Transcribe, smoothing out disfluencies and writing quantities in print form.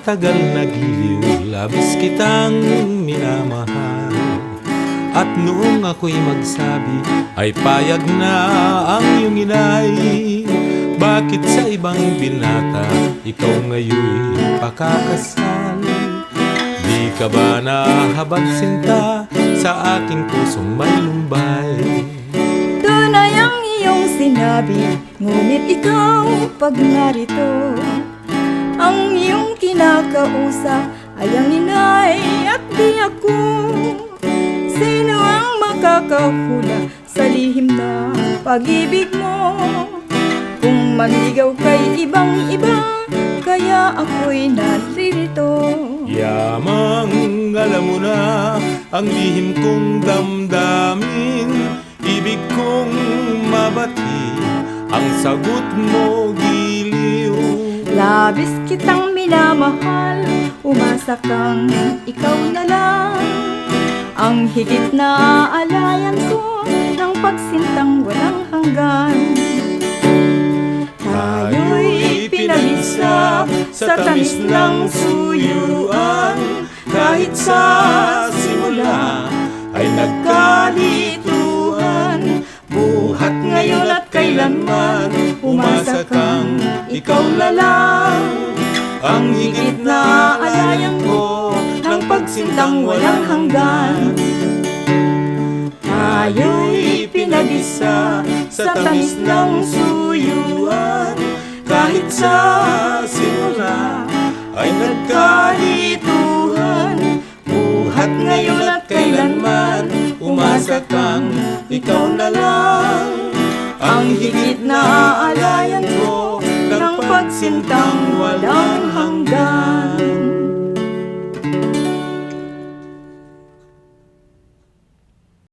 matagal nagiliw, labis kitang minamahal. At noong ako'y magsabi, ay payag na ang iyong inay. Bakit sa ibang binata, ikaw ngayon'y pakakasal? Di ka ba nahabag sinta sa aking pusong may lumbay? Tunay ang iyong sinabi, ngunit ikaw pag narito, ang iyong kinakausap ay ang inay at di ako. Sino ang makakahula sa lihim na pag-ibig mo? Kung manligaw kay ibang-iba, kaya ako'y naririto. Yamang alam mo na ang lihim kong damdamin, ibig kong mabati, ang sagot mo giliw. Labis kitang minamahal, umasa kang ikaw na lang ang higit na alayan ko ng pagsintang walang hanggan. Tayo'y pinag-isa sa tamis ng suyuan, kahit sa simula ay nagkalituhan. Buhat ngayon at kailanman, umasa kang ikaw na lang ang higit na alayan ko ng pagsintang walang hanggan. Tayo'y pinag-isa sa tamis ng suyuan, kahit sa simula ay nagkalituhan. Buhat ngayon at kailanman, umasa kang ikaw na lang ang higit na alayan ko ng pagsintang walang hanggan.